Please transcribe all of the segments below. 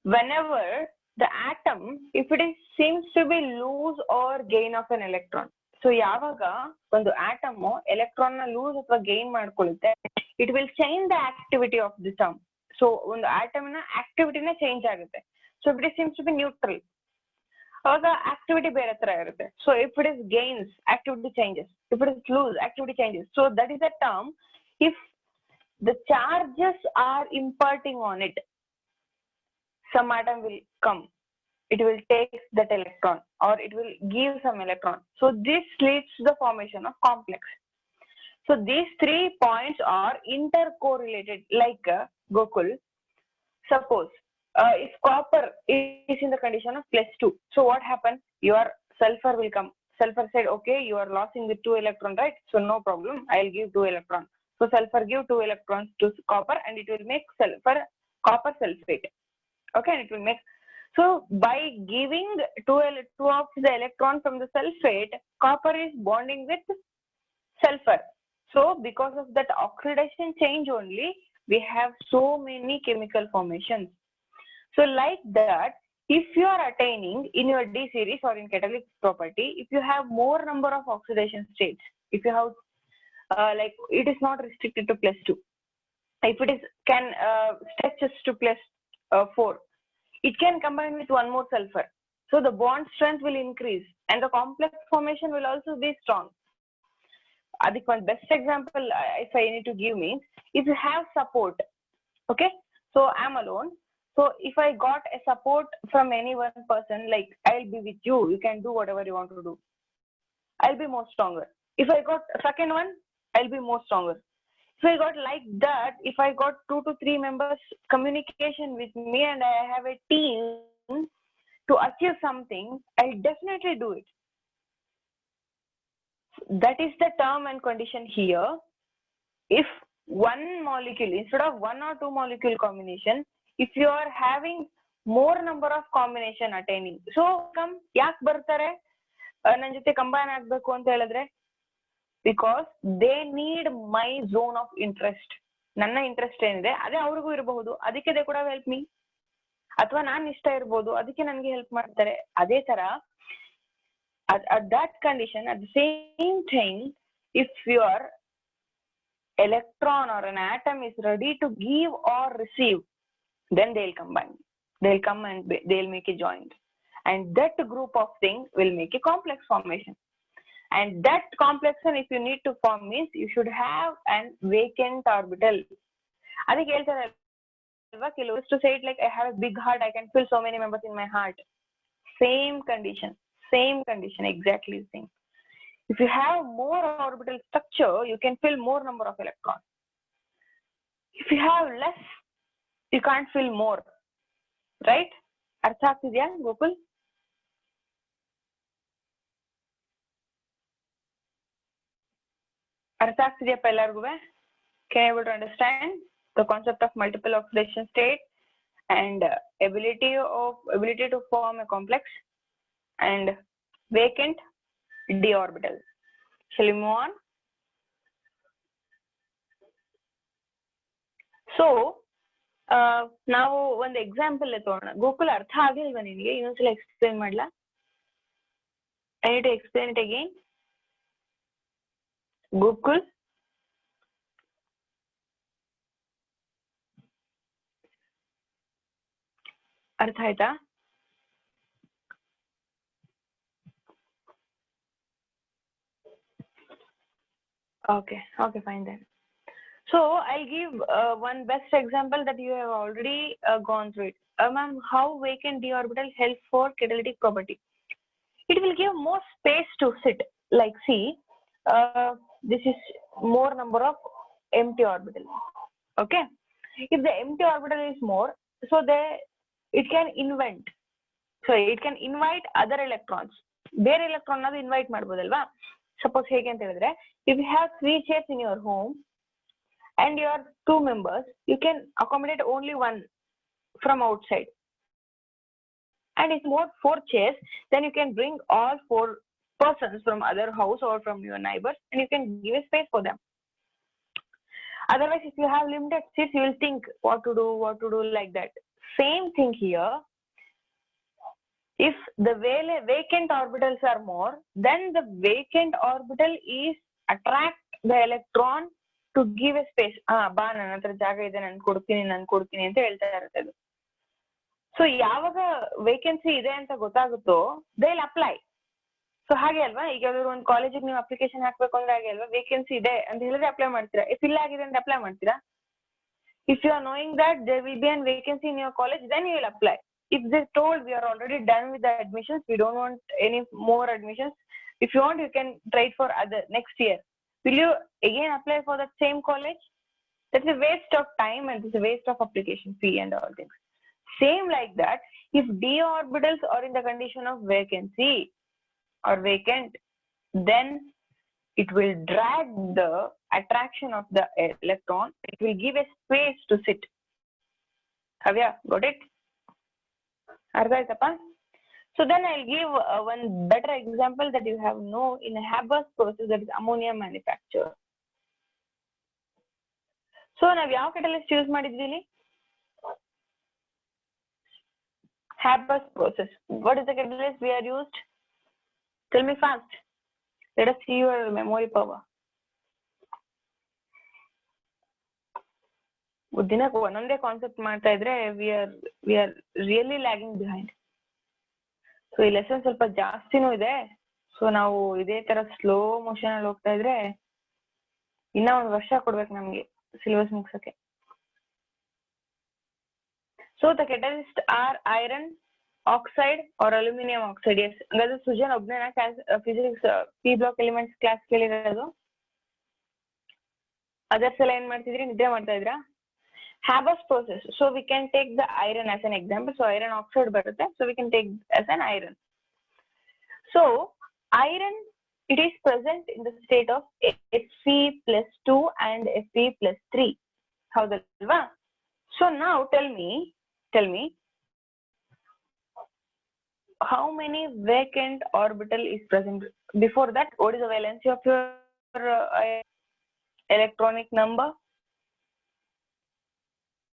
whenever the atom, if it is seems to be lose or gain of an electron. So ಯಾವಾಗ ಒಂದು atom electron ನ lose ಅಥವಾ gain ಮಾಡ್ಕೊಳ್ಳುತ್ತೆ, it will change the activity of the term. So ಒಂದು atom ನ activity ನ change ಆಗುತ್ತೆ. So if it seems to be neutral, ಆವಾಗ activity ಬೇರೆ ತರ ಇರುತ್ತೆ. So if it is gains, activity changes. If it is lose, activity changes. So that is a term. If the charges are imparting on it, some atom will come, it will take that electron or it will give some electron. So this leads to the formation of complex. So these 3 points are intercorrelated, like Gokul. Suppose if copper is in the condition of +2, so what happens? Your sulfur will come. Sulfur said, okay, you are losing with 2 electrons, right? So no problem, I'll give 2 electrons. So sulfur give 2 electrons to copper and it will make copper sulfate. Okay, and it will make. So by giving 2 of the electron from the sulfate, copper is bonding with sulfur. So because of that oxidation change only, we have so many chemical formations. So like that, if you are attaining in your D series or in catalytic property, if you have more number of oxidation states, if you have like it is not restricted to +2. If it is can stretches to +4, it can combine with one more sulfur. So the bond strength will increase and the complex formation will also be strong. Adik, one best example if I need to give means, if you have support, okay, so I'm alone. So if I got a support from any one person, like I'll be with you, you can do whatever you want to do, I'll be more stronger. If I got a second one, I'll be more stronger. If I got like that, if I got 2 to 3 members communication with me and I have a team to achieve something, I'll definitely do it. That is the term and condition here. If one molecule, instead of 1 or 2 molecule combination, if you are having more number of combination attaining, so come yak bartare nan jothe combine agbeku anta heladre, because they need my zone of interest. ನನ್ನ interest ಏನಿದೆ ಅದೇ ಅವ್ರಿಗೂ ಇರಬಹುದು, ಅದಕ್ಕೆ they could have helped me. ಅಥವಾ ನಾನು ಇಷ್ಟ ಇರಬಹುದು, ಅದಕ್ಕೆ ನನಗೆ ಹೆಲ್ಪ್ ಮಾಡ್ತಾರೆ. ಅದೇ ತರ at that condition, at the same time, if your electron or an atom is ready to give or receive, then they'll combine. They'll come and they'll make a joint, and that group of things will make a complex formation. And that complexation, if you need to form, means you should have an vacant orbital. Adike heltare alva ಕೆಲವರು to say it like I have a big heart, I can fill so many members in my heart. Same condition, exactly the same. If you have more orbital structure, you can fill more number of electrons. If you have less, you can't fill more, right? ಅರ್ಥ ಆಗ್ತಿದ್ಯಾ ಗೋಕುಲ್? ಅರ್ಥ ಆಗ್ತಿದೆಯಪ್ಪ ಎಲ್ಲರಿಗೂ? Can you able to understand the concept of multiple oxidation state and ability to form a complex and vacant d orbital? Shall we move on? So ನಾವು ಒಂದು example ತಗೋಣ. ಗೋಕುಲ್ ಅರ್ಥ ಆಗಿಲ್ವಾ ನಿನಗೆ? ಇನ್ನೊಂದ್ಸಲ ಎಕ್ಸ್ಪ್ಲೇನ್ ಮಾಡ್ಲಾ? I need to explain it again. Gokul, ಅರ್ಥ ಆಯ್ತಾ? Okay, fine then. So I'll give one best example that you have already gone through it. Ma'am, how vacant d orbital helps for catalytic property? It will give more space to sit. Like see, this is more number of empty orbital. Okay, if the empty orbital is more, so it can invite other electrons. ಬೇರೆ electron ಅದು invite ಮಾಡ್ಬೋದಲ್ವಾ? Suppose ಹೇಗೆ ಅಂತ ಹೇಳಿದ್ರೆ, if you have 3 chairs in your home and you are 2 members, you can accommodate only one from outside. And if more 4 chairs, then you can bring all 4 persons from other house or from your neighbors, and you can give a space for them. Otherwise, if you have limited seats, you will think what to do like that. same thing here. If the vacant orbitals are more, then the vacant orbital is attract the electron to give a space. ಬಾ ನನ್ನ ಹತ್ರ ಜಾಗ ಇದೆ, ನಾನು ಕೊಡ್ತೀನಿ ಅಂತ ಹೇಳ್ತಾ ಇರುತ್ತೆ ಅದು. ಸೊ ಯಾವಾಗ ವೇಕೆನ್ಸಿ ಇದೆ ಅಂತ ಗೊತ್ತಾಗುತ್ತೋ ದೇ ವಿಲ್ ಅಪ್ಲೈ. ಸೊ ಹಾಗೆ ಅಲ್ವಾ, ಈಗ ಯಾವ್ದಾದ್ರು ಒಂದು ಕಾಲೇಜಿಗೆ ನೀವು ಅಪ್ಲಿಕೇಶನ್ ಹಾಕ್ಬೇಕು ಅಂದ್ರೆ ಹಾಗೆ ಅಲ್ವಾ, ವೇಕೆನ್ಸಿ ಇದೆ ಅಂತ ಹೇಳಿದ್ರೆ ಅಪ್ಲೈ ಮಾಡ್ತೀರಾ. ಇಫ್ ಇಲ್ಲ ಆಗಿದೆ ಅಂದ್ರೆ ಅಪ್ಲೈ ಮಾಡ್ತೀರಾ. If you are knowing that there will be a vacancy in your college, then you will apply. If they told we are already done with the admissions, we don't want any more admissions, if you want you can try for other next year, will you again apply for that same college? That's a waste of time and it's a waste of application fee and all things. Same like that, if d orbitals are in the condition of vacancy or vacant, then it will drag the attraction of the electron. It will give a space to sit. Kavya, got it? Artha aitappa? So then I'll give one better example that you have know in a Haber's process, that is ammonia manufacture. So ನಾವು ಯಾವ catalyst use ಮಾಡಿದ್ವಿ ಇಲ್ಲಿ? Haber's process. What is the catalyst we are used? Tell me fast. Let us see your memory power. ದಿನಕ್ಕೆ ಒಂದೊಂದೇ concept ಮಾಡ್ತಾ ಇದ್ರೆ we are really lagging behind. So ಈ lesson ಸ್ವಲ್ಪ ಜಾಸ್ತಿನೂ ಇದೆ. ಸೊ ನಾವು ಇದೇ ತರ ಸ್ಲೋ ಮೋಷನ್ ಅಲ್ಲಿ ಹೋಗ್ತಾ ಇದ್ರೆ ಇನ್ನ ಒಂದು ವರ್ಷ ಕೊಡ್ಬೇಕು ನಮ್ಗೆ ಸಿಲೆಬಸ್ ಮುಗ್ಸಕ್ಕೆ. So the catalyst are iron oxide or aluminium oxide. Yes, ಹಂಗಾದ್ರೆ ಸುಜನ್ ಒಬ್ನೇನಾ physics P block elements class ಕೇಳಿರೋದು? ಅದರ್ಸ್ ಎಲ್ಲ ಏನ್ ಮಾಡ್ತಿದ್ರಿ, ನಿದ್ದೆ ಮಾಡ್ತಾ ಇದ್ರಾ? Haber's process. So we can take the iron as an example. So iron oxide barutte. So we can take as an iron. So iron, it is present in the state of Fe+2 and Fe+3. How that? So now tell me, how many vacant orbital is present? Before that, what is the valency of your electronic number?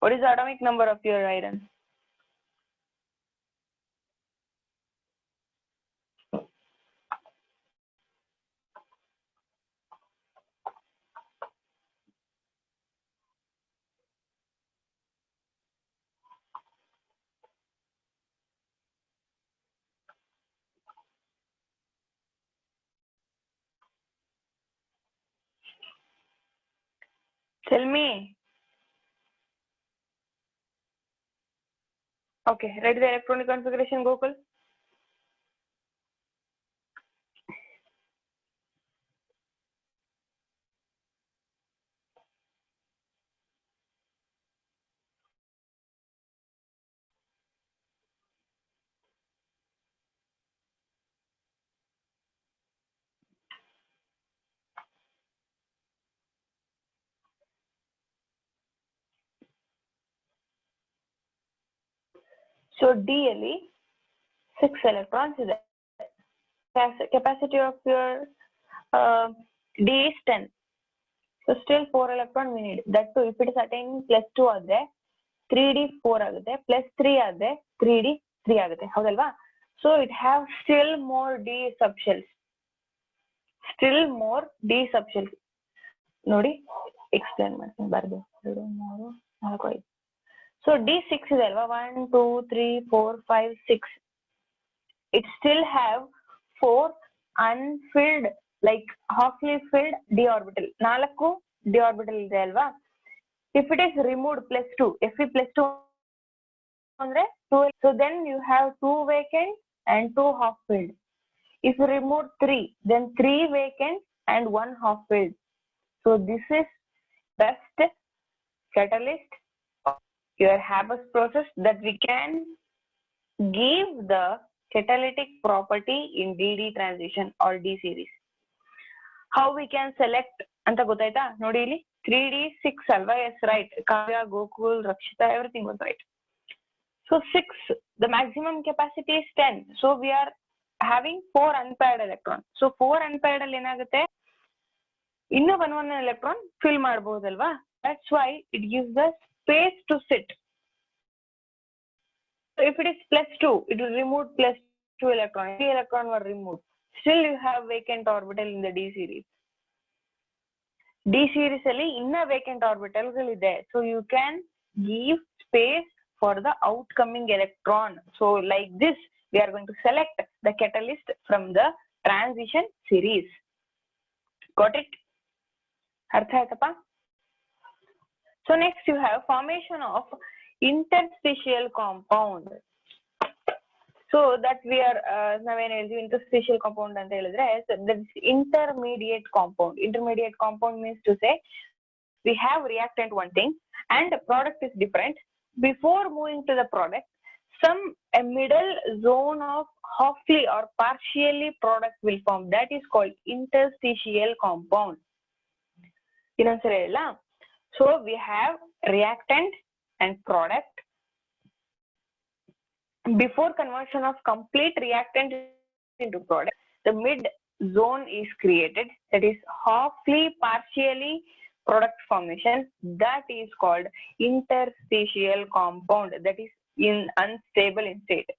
What is the atomic number of your iron? Tell me. Okay, write the electronic configuration, Gokul. So D ಅಲ್ಲಿ 6 electrons ಇದೆ. Capacity of your D is 10. So still 4 electron we need. That too, if it is attaining +2 ಆದ್ರೆ 3D 4 ಆಗುತ್ತೆ, +3 ಆದ್ರೆ 3D 3 ಆಗುತ್ತೆ. ಹೌದಲ್ವಾ? So it have still more D subshells. ನೋಡಿ explain ಮಾಡ್ತೀನಿ, ಬರ್ದು 2 3 4 5. So D6 is alva 1 2 3 4 5 6. It still have 4 unfilled, like halfly filled d orbital. 4 d orbital ಇದೆ ಅಲ್ವಾ? If it is removed +2, Fe+2 ಅಂದ್ರೆ 2, so then you have 2 vacant and 2 half filled. If you remove 3, then 3 vacant and 1 half filled. So this is best catalyst your Haber's process that we can give the catalytic property in DD transition or D series. How we can select anta gottaita nodi illi 3D 6 alva? Yes, right. Kavya, Gokul, Rakshita, everything was right. So 6, the maximum capacity is 10. So we are having 4 unpaired electrons. So 4 unpaired alli enagutte, innu one electron fill ಮಾಡಬಹುದಲ್ವಾ? That's why it gives us space to sit. if it is +2, it will remove +2 electron. 3 electron were removed. Still you have vacant orbital in the D series. D series ಅಲ್ಲಿ ಇನ್ನ vacant orbitalಗಳಿದೆ. So you can give space for the outcoming electron. So like this, we are going to select the catalyst from the transition series. Got it? ಅರ್ಥ ಆಯ್ತಪ್ಪ? So next you have formation of interstitial compound. So that we are ನಾವೇನು ಹೇಳಿದ್ವಿ interstitial compound ಅಂತ ಹೇಳಿದ್ರೆ that is intermediate compound. Intermediate compound means to say we have reactant one thing and the product is different. Before moving to the product, a middle zone of halfly or partially product will form. That is called interstitial compound. ಇನ್ನೊಂದ್ಸರಿ ಹೇಳ. So we have reactant and product. Before conversion of complete reactant into product, the mid zone is created. That is halfly, partially product formation. That is called interstitial compound. That is unstable in state.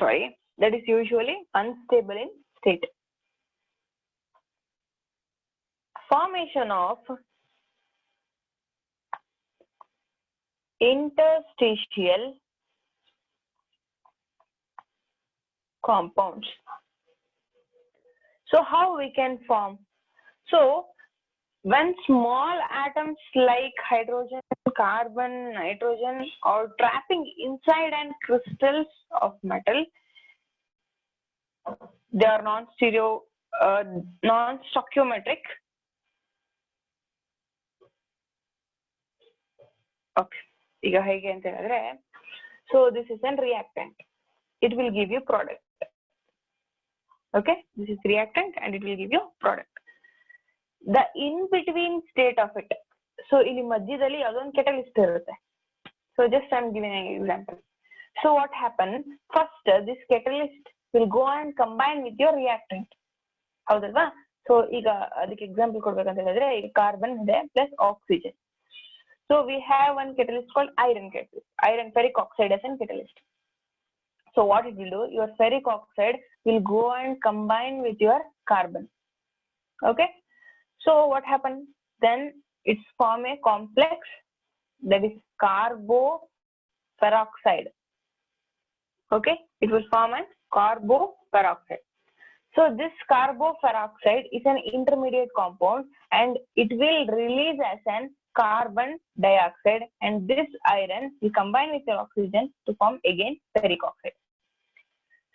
Sorry, that is usually unstable in state. Formation of interstitial compounds. So how we can form? So when small atoms like hydrogen, carbon, nitrogen are trapping inside and crystals of metal, they are non-stoichiometric. Okay. ಈಗ ಹೇಗೆ ಅಂತ ಹೇಳಿದ್ರೆ, so this is a reactant. It will give you product. Okay, this is reactant and it will give you product. The in between state of it. So ಇಲ್ಲಿ ಮಧ್ಯದಲ್ಲಿ ಅದೊಂದು catalyst ಇರುತ್ತೆ. So just I'm giving an example. So what happens? First, this catalyst will go and combine with your reactant. ಹೌದಲ್ವಾ? So ಈಗ ಅದಕ್ಕೆ example ಕೊಡ್ಬೇಕಂತ ಹೇಳಿದ್ರೆ ಈಗ ಕಾರ್ಬನ್ ಇದೆ plus oxygen. So we have one catalyst called iron catalyst, iron ferric oxide as a catalyst. So what it will do, your ferric oxide will go and combine with your carbon. Okay. So what happens? Then it's form a complex that is carboperoxide. Okay. It will form a carboperoxide. So this carboperoxide is an intermediate compound and it will release as an carbon dioxide, and this iron will combine with your oxygen to form again ferric oxide.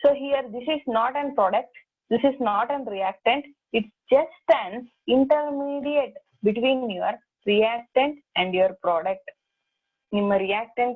So here this is not an product, this is not an reactant, it's just an intermediate between your reactant and your product. ನಿಮ್ಮ reactant